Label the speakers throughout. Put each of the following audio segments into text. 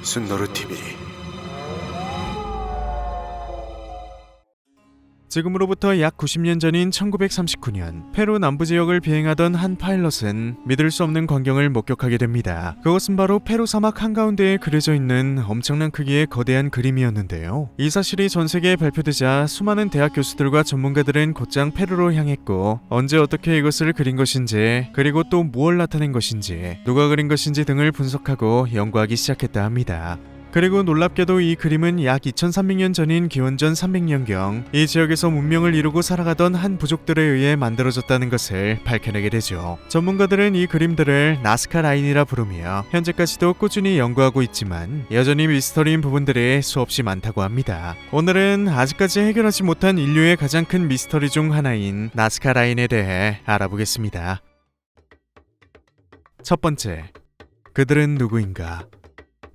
Speaker 1: 순노르TV.
Speaker 2: 지금으로부터 약 90년 전인 1939년 페루 남부 지역을 비행하던 한 파일럿은 믿을 수 없는 광경을 목격하게 됩니다. 그것은 바로 페루 사막 한가운데에 그려져 있는 엄청난 크기의 거대한 그림이었는데요. 이 사실이 전 세계에 발표되자 수많은 대학 교수들과 전문가들은 곧장 페루로 향했고, 언제 어떻게 이것을 그린 것인지, 그리고 또 무엇을 나타낸 것인지, 누가 그린 것인지 등을 분석하고 연구하기 시작했다 합니다. 그리고 놀랍게도 이 그림은 약 2300년 전인 기원전 300년경 이 지역에서 문명을 이루고 살아가던 한 부족들에 의해 만들어졌다는 것을 밝혀내게 되죠. 전문가들은 이 그림들을 나스카 라인이라 부르며 현재까지도 꾸준히 연구하고 있지만 여전히 미스터리인 부분들이 수없이 많다고 합니다. 오늘은 아직까지 해결하지 못한 인류의 가장 큰 미스터리 중 하나인 나스카 라인에 대해 알아보겠습니다. 첫 번째, 그들은 누구인가?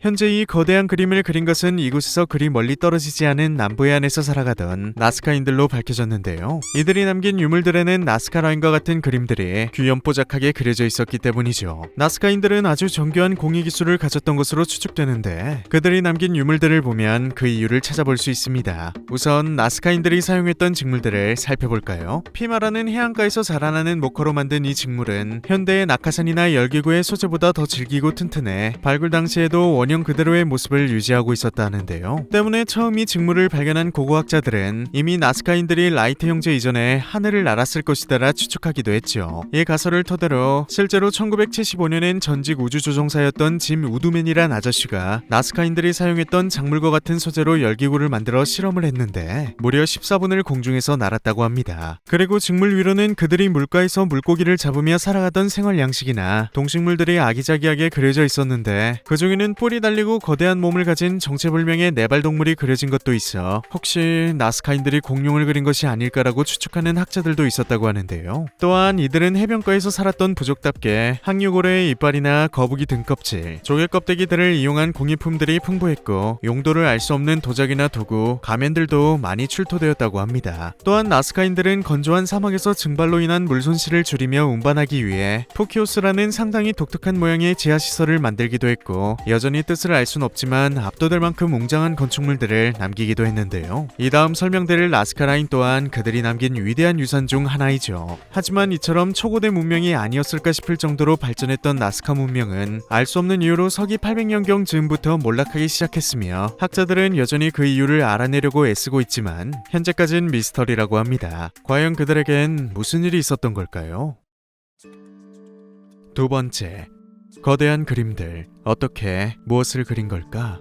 Speaker 2: 현재 이 거대한 그림을 그린 것은 이곳에서 그리 멀리 떨어지지 않은 남부해안에서 살아가던 나스카인들로 밝혀졌는데요. 이들이 남긴 유물들에는 나스카 라인과 같은 그림들이 귀염뽀짝하게 그려져 있었기 때문이죠. 나스카인들은 아주 정교한 공예 기술을 가졌던 것으로 추측되는데, 그들이 남긴 유물들을 보면 그 이유를 찾아볼 수 있습니다. 우선 나스카인들이 사용했던 직물들을 살펴볼까요? 피마라는 해안가에서 자라나는 목화로 만든 이 직물은 현대의 낙하산이나 열기구의 소재보다 더 질기고 튼튼해 발굴 당시에도 원형 그대로의 모습을 유지하고 있었다는데요. 때문에 처음 이 직물을 발견한 고고학자들은 이미 나스카인들이 라이트 형제 이전에 하늘을 날았을 것이다라 추측하기도 했죠. 이 가설을 토대로 실제로 1975년엔 전직 우주조종사였던 짐 우드맨이란 아저씨가 나스카인들이 사용했던 작물과 같은 소재로 열기구를 만들어 실험을 했는데 무려 14분을 공중에서 날았다고 합니다. 그리고 직물 위로는 그들이 물가에서 물고기를 잡으며 살아가던 생활 양식이나 동식물들이 아기자기하게 그려져 있었는데, 그 중에는 뿔이 달리고 거대한 몸을 가진 정체불명의 네발동물이 그려진 것도 있어 혹시 나스카인들이 공룡을 그린 것이 아닐까라고 추측하는 학자들도 있었다고 하는데요. 또한 이들은 해변가에서 살았던 부족답게 항유고래의 이빨이나 거북이 등껍질, 조개 껍데기들을 이용한 공예품들이 풍부했고, 용도를 알 수 없는 도자기나 도구, 가면들도 많이 출토되었다고 합니다. 또한 나스카인들은 건조한 사막에서 증발로 인한 물 손실을 줄이며 운반하기 위해 포키오스라는 상당히 독특한 모양의 지하시설을 만들기도 했고, 여전히 뜻을 알 순 없지만 압도될 만큼 웅장한 건축물들을 남기기도 했는데요. 이 다음 설명드릴 나스카 라인 또한 그들이 남긴 위대한 유산 중 하나이죠. 하지만 이처럼 초고대 문명이 아니었을까 싶을 정도로 발전했던 나스카 문명은 알 수 없는 이유로 서기 800년경 즈음부터 몰락하기 시작했으며, 학자들은 여전히 그 이유를 알아내려고 애쓰고 있지만 현재까진 미스터리라고 합니다. 과연 그들에겐 무슨 일이 있었던 걸까요? 두 번째, 거대한 그림들, 어떻게 무엇을 그린 걸까?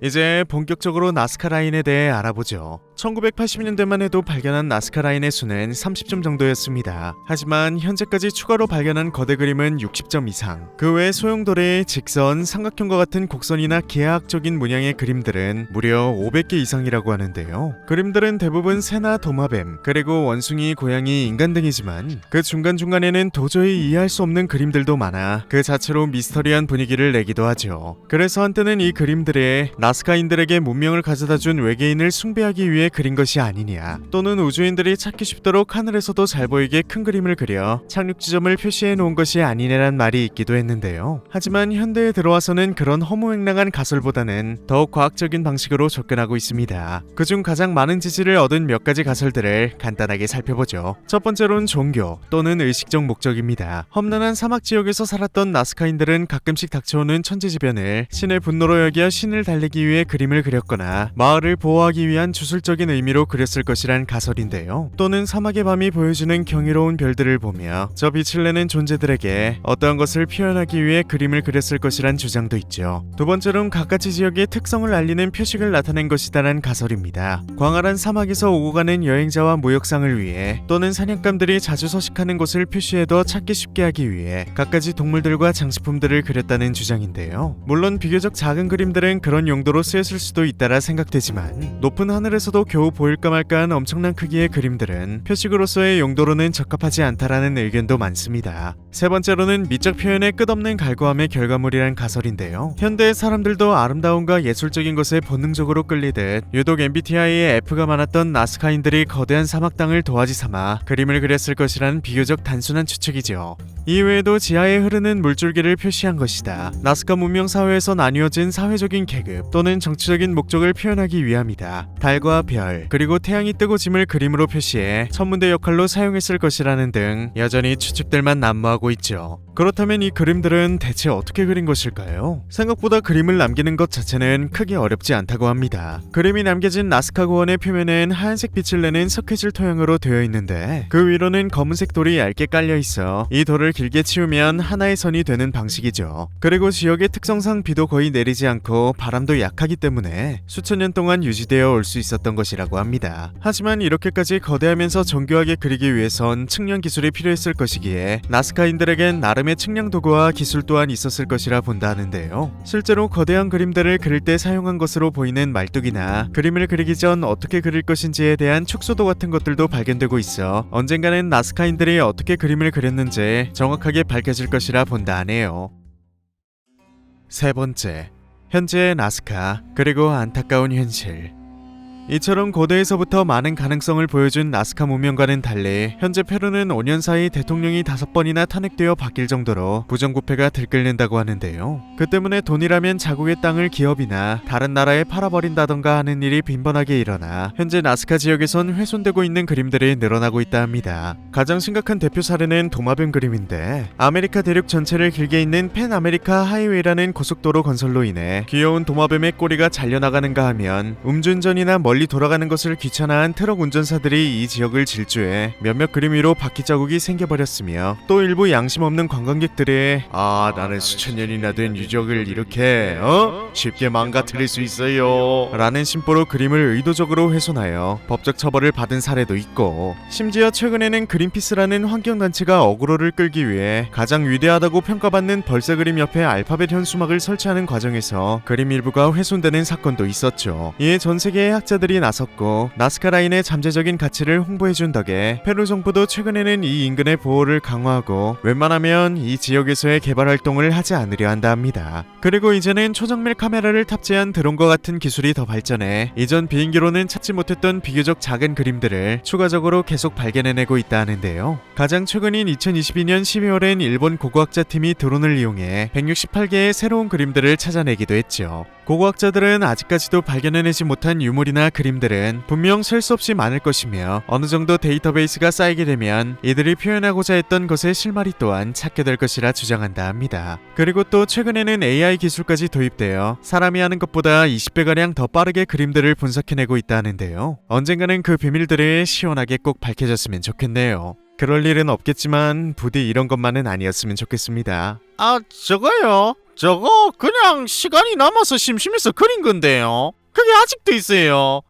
Speaker 2: 이제 본격적으로 나스카 라인에 대해 알아보죠. 1980년대만 해도 발견한 나스카 라인의 수는 30점 정도였습니다. 하지만 현재까지 추가로 발견한 거대 그림은 60점 이상. 그 외 소용돌이, 직선, 삼각형과 같은 곡선이나 기하학적인 문양의 그림들은 무려 500개 이상이라고 하는데요. 그림들은 대부분 새나 도마뱀, 그리고 원숭이, 고양이, 인간 등이지만 그 중간중간에는 도저히 이해할 수 없는 그림들도 많아 그 자체로 미스터리한 분위기를 내기도 하죠. 그래서 한때는 이 그림들이 나스카인들에게 문명을 가져다준 외계인을 숭배하기 위해 그린 것이 아니냐, 또는 우주인들이 찾기 쉽도록 하늘에서도 잘 보이게 큰 그림을 그려 착륙 지점을 표시해 놓은 것이 아니냐란 말이 있기도 했는데요. 하지만 현대에 들어와서는 그런 허무맹랑한 가설보다는 더욱 과학적인 방식으로 접근하고 있습니다. 그중 가장 많은 지지를 얻은 몇 가지 가설들을 간단하게 살펴보죠. 첫 번째로는 종교 또는 의식적 목적입니다. 험난한 사막 지역에서 살았던 나스카인들은 가끔씩 닥쳐오는 천재지변을 신의 분노로 여겨 신을 달래기 위해 그림을 그렸거나 마을을 보호하기 위한 주술적인 의미로 그렸을 것이란 가설인데요. 또는 사막의 밤이 보여주는 경이로운 별들을 보며 저 빛을 내는 존재들에게 어떠한 것을 표현하기 위해 그림을 그렸을 것이란 주장도 있죠. 두 번째로는 각가지 지역의 특성을 알리는 표식을 나타낸 것이다란 가설입니다. 광활한 사막에서 오고 가는 여행자와 무역상을 위해, 또는 사냥감들이 자주 서식하는 곳을 표시해둬 찾기 쉽게 하기 위해 각가지 동물들과 장식품들을 그렸다는 주장인데요. 물론 비교적 작은 그림들은 그런 용도로 쓰였을 수도 있다라 생각되지만, 높은 하늘에서도 겨우 보일까 말까한 엄청난 크기의 그림들은 표식으로서의 용도로는 적합하지 않다라는 의견도 많습니다. 세 번째로는 미적 표현의 끝없는 갈구함의 결과물이란 가설인데요. 현대의 사람들도 아름다움과 예술적인 것에 본능적으로 끌리듯 유독 MBTI에 F가 많았던 나스카인들이 거대한 사막 땅을 도화지 삼아 그림을 그렸을 것이라는 비교적 단순한 추측이죠. 이외에도 지하에 흐르는 물줄기를 표시한 것이다. 나스카 문명 사회에서 나뉘어진 사회적인 계급 또는 정치적인 목적을 표현하기 위함이다. 달과 별 그리고 태양이 뜨고 짐을 그림으로 표시해 천문대 역할로 사용했을 것이라는 등 여전히 추측들만 난무하고 있죠. 그렇다면 이 그림들은 대체 어떻게 그린 것일까요? 생각보다 그림을 남기는 것 자체는 크게 어렵지 않다고 합니다. 그림이 남겨진 나스카 고원의 표면은 하얀색 빛을 내는 서퀴질 토형으로 되어 있는데 그 위로는 검은색 돌이 얇게 깔려 있어 이 돌을 길게 치우면 하나의 선이 되는 방식이죠. 그리고 지역의 특성상 비도 거의 내리지 않고 바람도 약하기 때문에 수천 년 동안 유지되어 올 수 있었던 것이라고 합니다. 하지만 이렇게까지 거대하면서 정교하게 그리기 위해선 측량 기술이 필요했을 것이기에 나스카인들에겐 나름의 측량 도구와 기술 또한 있었을 것이라 본다 하는데요. 실제로 거대한 그림들을 그릴 때 사용한 것으로 보이는 말뚝이나 그림을 그리기 전 어떻게 그릴 것인지에 대한 촉수도 같은 것들도 발견되고 있어 언젠가는 나스카인들이 어떻게 그림을 그렸는지 정확하게 밝혀질 것이라 본다 하네요. 세 번째, 현재의 나스카 그리고 안타까운 현실. 이처럼 고대에서부터 많은 가능성을 보여준 나스카 문명과는 달리 현재 페루는 5년 사이 대통령이 5번이나 탄핵되어 바뀔 정도로 부정부패가 들끓는다고 하는데요. 그 때문에 돈이라면 자국의 땅을 기업이나 다른 나라에 팔아버린다던가 하는 일이 빈번하게 일어나 현재 나스카 지역에선 훼손되고 있는 그림들이 늘어나고 있다 합니다. 가장 심각한 대표 사례는 도마뱀 그림인데 아메리카 대륙 전체를 길게 있는 펜 아메리카 하이웨이라는 고속도로 건설로 인해 귀여운 도마뱀의 꼬리가 잘려나가는가 하면 음주운전이나 멀리 돌아가는 것을 귀찮아한 트럭 운전사들이 이 지역을 질주해 몇몇 그림 위로 바퀴 자국이 생겨버렸으며 또 일부 양심 없는 관광객들이 나는 수천 년이나 된 유적을 이렇게 쉽게 망가뜨릴 수 있어요 라는 심보로 그림을 의도적으로 훼손하여 법적 처벌을 받은 사례도 있고 심지어 최근에는 그린피스라는 환경단체가 어그로를 끌기 위해 가장 위대하다고 평가받는 벌새 그림 옆에 알파벳 현수막을 설치하는 과정에서 그림 일부가 훼손되는 사건도 있었죠. 이에 전 세계의 학자들이 나섰고 나스카 라인의 잠재적인 가치를 홍보해준 덕에 페루 정부도 최근에는 이 인근의 보호를 강화하고 웬만하면 이 지역에서의 개발 활동을 하지 않으려 한다 합니다. 그리고 이제는 초정밀 카메라를 탑재한 드론과 같은 기술이 더 발전해 이전 비행기로는 찾지 못했던 비교적 작은 그림들을 추가적으로 계속 발견해내고 있다 하는데요. 가장 최근인 2022년 12월엔 일본 고고학자 팀이 드론을 이용해 168개의 새로운 그림들을 찾아내기도 했죠. 고고학자들은 아직까지도 발견해내지 못한 유물이나 그림들은 분명 셀 수 없이 많을 것이며 어느 정도 데이터베이스가 쌓이게 되면 이들이 표현하고자 했던 것의 실마리 또한 찾게 될 것이라 주장한다 합니다. 그리고 또 최근에는 AI 기술까지 도입되어 사람이 하는 것보다 20배가량 더 빠르게 그림들을 분석해내고 있다 하는데요. 언젠가는 그 비밀들이 시원하게 꼭 밝혀졌으면 좋겠네요. 그럴 일은 없겠지만 부디 이런 것만은 아니었으면 좋겠습니다.
Speaker 1: 저거요? 저거 그냥 시간이 남아서 심심해서 그린 건데요. 그게 아직도 있어요.